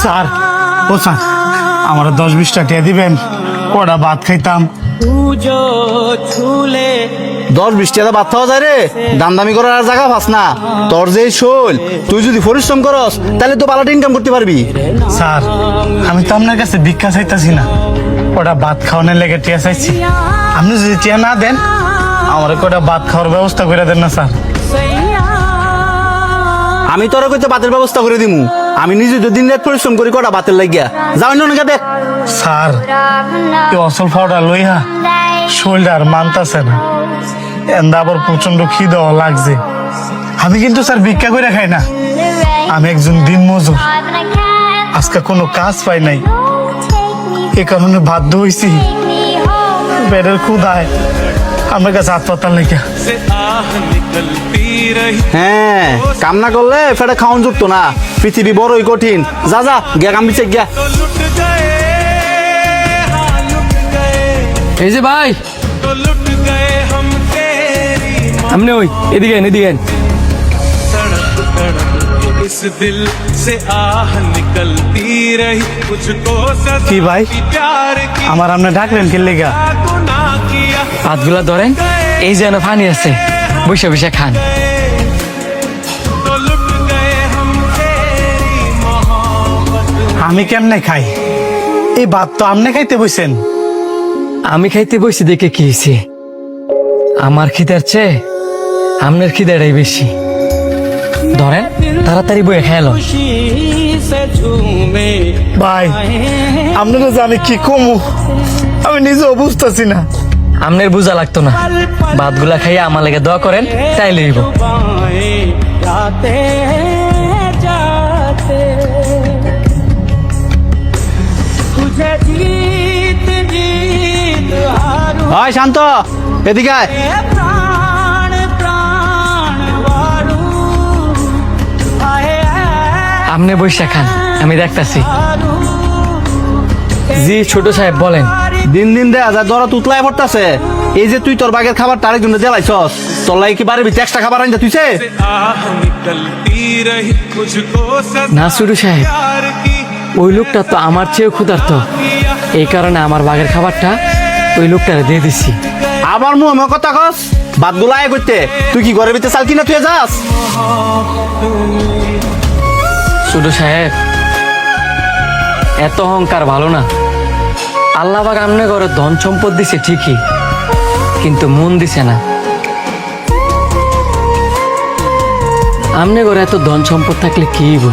Sir ও sir আমার 10-20 টাকা দিবেন, কটা ভাত খাইতাম। 10-20 টাকা ভাত খাওয়া যায় রে? দামদামি করার আর জায়গা পাস না। তোর যে শৈল, তুই যদি পরিশ্রম করস তাহলে তো ভালো ইনকাম করতে পারবি। স্যার আমি তো আপনার কাছে ভিক্ষা চাইতাছি না, কটা ভাত খাওয়ানোর লেগে টিয়া চাইছি। আপনি যদি টিয়া না দেন আমার কটা ভাত খাওয়ার ব্যবস্থা করে দেন না স্যার। আমি তোর কইতে ভাতের ব্যবস্থা করে দিমু। আমি নিজে তো দিন রাত পরিশ্রম করি কটা ভাতের লাগিয়া। যাও না দেখ স্যার এই অসল ফাওটা লইয়া শরীরটা আর মানতাছে না, এন্দা আবার প্রচন্ড খিদাও লাগছে। আমি কিন্তু স্যার ভিক্ষা করে খাই না, আমি একজন দিন মজুর। আজকে কোনো কাজ পাই নাই, এ কারণে বাধ্য হইছি পেটের ক্ষুধায় আমার কাছে হাত পাতার লেগে। হ্যাঁ, কাম না করলে ফেটে খাওয়ান যুক্ত না। পৃথিবী বড়ই কঠিন। যা যা গিয়া কাম বিচে গিয়া। এই যে ভাই, আপনি ওই এদিকে এদিকে। কি ভাই আমার আপনি ডাকলেন কি লেগা? হাতগুলা ধরেন, এই যেন পানি আছে, বসে বসে খান। আমি কেমনে খাই? এই ভাত তো আপনি খাইতে বসেন। আমি খাইতে বসে দেখে কি হয়েছে? আমার খিদার চেয়ে আপনার খিদাটাই বেশি। ধরেন তাড়াতাড়ি বয়ে খেয়াল। ভাই আপনারা জানি কি কমু, আমি নিজেও বুঝতেছি না। আপনার বোঝা লাগতো না, ভাতগুলা খাইয়ে আমার লেগে দোয়া করেন, তাই লইব। হয় শান্ত, এদিকে আয়। আপনি বসে খান, আমি দেখতাছি। জি ছোট সাহেব বলেন। দিন দিন দেয়া যায় দরা তুতলায় পড়তাছে। এই যে তুই তোর বাগের খাবার তার জন্য দেলাইছস, তোর লাগি কি বাড়ির ভিতরে এক্সট্রা খাবার আনতে তুইছে? না ছোট সাহেব, ওই লোকটা তো আমার চেয়েও ক্ষুধার্ত, এই কারণে আমার বাগের খাবারটা ওই লোকটারে দিয়ে দিছি। আবার মুখ কথা কস, ভাতগুলো আয় করতে। তুই কি ঘরের ভিতরে চাল কিনা তুই যাস? ছোট সাহেব, এত অহংকার ভালো না। আল্লাহ পাক আমনে ঘরে ধন সম্পদ দিছে ঠিকই, কিন্তু মন দিছে না। আমনে ঘরে এত ধন সম্পদ থাকলে কি হইব?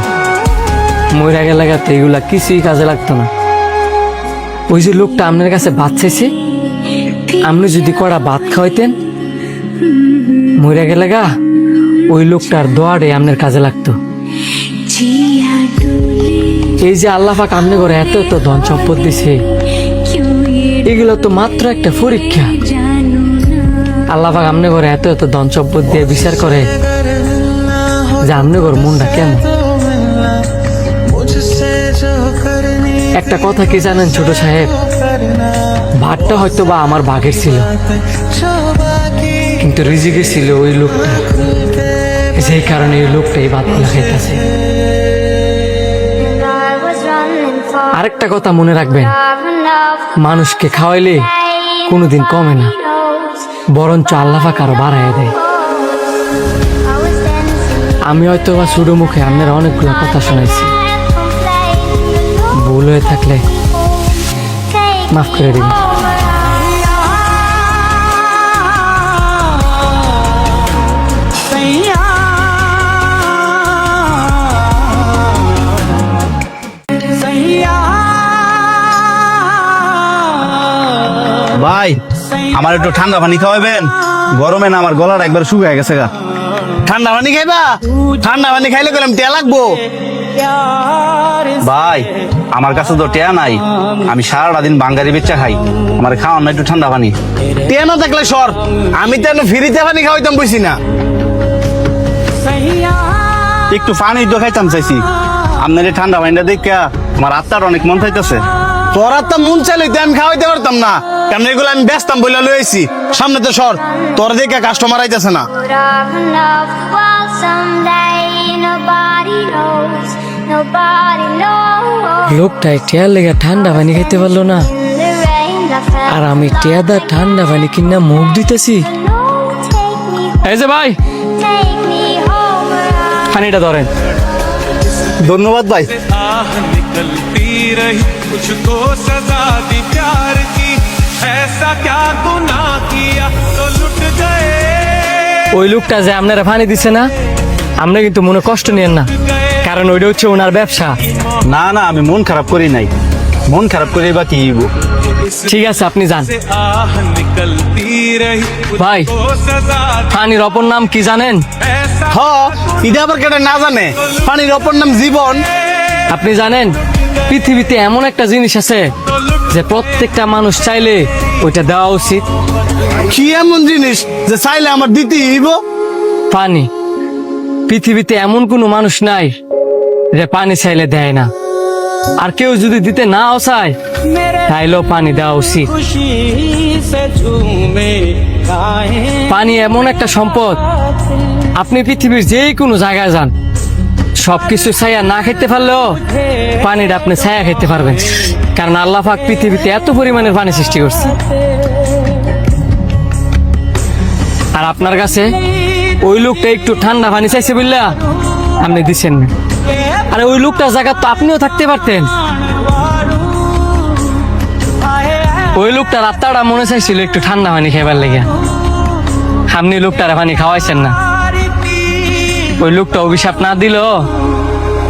মইরা গেলে গাতে এগুলা কিছুই কাজে লাগতো না। ওই যে লোকটা আপনার কাছে ভাত চাইছে, আপনি যদি কড়া ভাত খাওয়াইতেন, মইরা গেলে গা ওই লোকটার দোয়ারে আপনার কাজে লাগতো। এই যে আল্লাহ পাক আমনে ঘরে এত এত ধন সম্পদ দিছে, এগুলো তো মাত্র একটা পরীক্ষা। আল্লাহ পাক আমনে ঘরে এত এত ধন সম্পদ দিয়ে বিচার করে যে আমনে ঘর মনটা কেন। একটা কথা কি জানেন ছোট সাহেব, ভাতটা হয়তো বা আমার ভাগের ছিল, কিন্তু রিজিকে ছিল ওই লোকটা, যেই কারণে ওই লোকটা এই ভাতগুলো খাইতেছে। আরেকটা কথা মনে রাখবেন, মানুষকে খাওয়াইলে কোনোদিন কমে না, বরঞ্চ আল্লাহ পাক আরো বাড়ায় দেয়। আমি হয়তো বা ছোট মুখে আপনার অনেকগুলো কথা শোনাইছি, ভুল হয়ে থাকলে মাফ করে দিন। ভাই আমার একটু ঠান্ডা পানি খাওয়াবেন? গরমে না আমার গলাটা একবার শুকায় গেছে গা। ঠান্ডা পানি খাইবা? ঠান্ডা পানি খাইলে গেলাম টিয়া লাগবো। ভাই আমার কাছে তো টেয়া নাই, আমি সারাটা দিন বাঙ্গারি বেচা খাই, আমার খাওয়ান না একটু ঠান্ডা পানি। টিয়া না থাকলে সর, আমি তো ফ্রিতে পানি খাওয়াইতাম বুঝছি না। একটু পানি তো খাইতাম চাইছি, আপনার এই ঠান্ডা পানিটা দেখে আমার আত্মার অনেক মন চাইতেছে। তোর তো মন চাইলে আমি খাওয়াইতে পারতাম না, কেন এগুলো আমি ব্যস্তাম বলে লইছি সামনে তো সর তোর দেখে কাস্টমার আইতেছে না Put up enough while someday nobody knows, nobody knows. লোকটা টিয়ার লেগে ঠান্ডা পানি খাইতে পারলো না, The rain that fell. আর আমি টিয়াদা ঠান্ডা পানি কিনা মুখ দিতেছি। No, take me, এই যে ভাই, take me home where I পানিটা ধরেন। ধন্যবাদ ভাই आह निकलती रही मुझको सजा दी प्यार की ऐसा क्या गुनाह किया तो लुट गए ওই লোকটা যে আপনারা পানি দিছে না, আপনি কিন্তু মনে কষ্ট নিয়েন না, কারণ ওইটা হচ্ছে ওনার ব্যবসা। না না আমি মন খারাপ করি নাই মন খারাপ করে বা কি হইব? ঠিক আছে, আপনি যান। से आह निकलती रही ভাই, मुझको सजा दी পানির অপর নাম কি জানেন? ऐसा হ এটা আবার কেটে না জানে পানির অপর নাম জীবন আপনি জানেন পৃথিবীতে এমন একটা জিনিস আছে যে প্রত্যেকটা মানুষ চাইলে ওইটা দেওয়া উচিত? কি এমন জিনিস যে চাইলে আমার দিতে হইব? পানি। পৃথিবীতে এমন কোনো মানুষ নাই যে পানি চাইলে দেয় না, আর কেউ যদি দিতে নাও চায় তাইলেও পানি দেওয়া উচিত। পানি এমন একটা সম্পদ, আপনি পৃথিবীর যে কোনো জায়গায় যান, সবকিছু ছায়া না খেতে পারলেও পানিটা আপনি ছায়া খেতে পারবেন, কারণ আল্লাহ পাক পৃথিবীতে এত পরিমাণের পানি সৃষ্টি করছে। আর আপনার কাছে ওই লোকটা একটু ঠান্ডা পানি চাইছে বললা আপনি দিচ্ছেন না, আরে ওই লোকটার জায়গা তো আপনিও থাকতে পারতেন। ওই লোকটার আত্মাটা মনে চাইছিল একটু ঠান্ডা পানি খাইবার লেগে, আপনি লোকটার পানি খাওয়াইছেন না। ওই লোকটা অভিশাপ না দিল,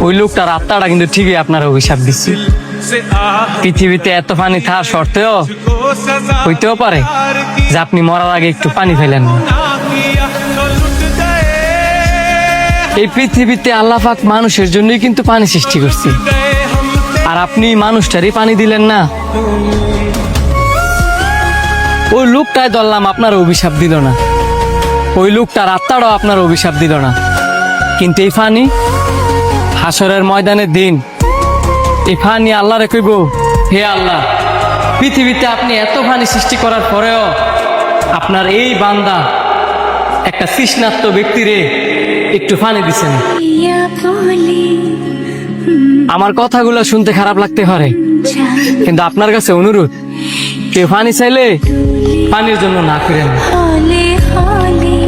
ওই লোকটার আত্মাটা কিন্তু ঠিকই আপনার অভিশাপ দিচ্ছে। से आह পৃথিবীতে এত পানি থাকার সত্ত্বেও को सजा হইতেও পারে যে আপনি মরার আগে একটু পানি ফেলেন না। ना किया तो लुट गए এই পৃথিবীতে আল্লাহ পাক মানুষের জন্যই কিন্তু পানি সৃষ্টি করছে, गए हम আর আপনি মানুষটারই পানি দিলেন না। ওই লোকটাই ধরলাম আপনার অভিশাপ দিল না, ওই লোকটার আত্মাটাও আপনার অভিশাপ দিল না, কিন্তু এই পানি হাসরের ময়দানের দিন এই পানি আল্লাহরে কইব, হে আল্লাহ, পৃথিবীতে আপনি এত পানি সৃষ্টি করার পরেও আপনার এই বান্দা একটা তৃষ্ণার্ত ব্যক্তিরে একটু পানি দিছেন। আমার কথাগুলো শুনতে খারাপ লাগতে পারে, কিন্তু আপনার কাছে অনুরোধ, কেউ পানি চাইলে পানির জন্য না করেন না। हौले हौले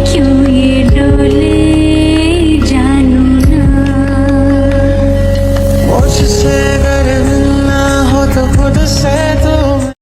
क्यों ये डोले जानू ना मुझसे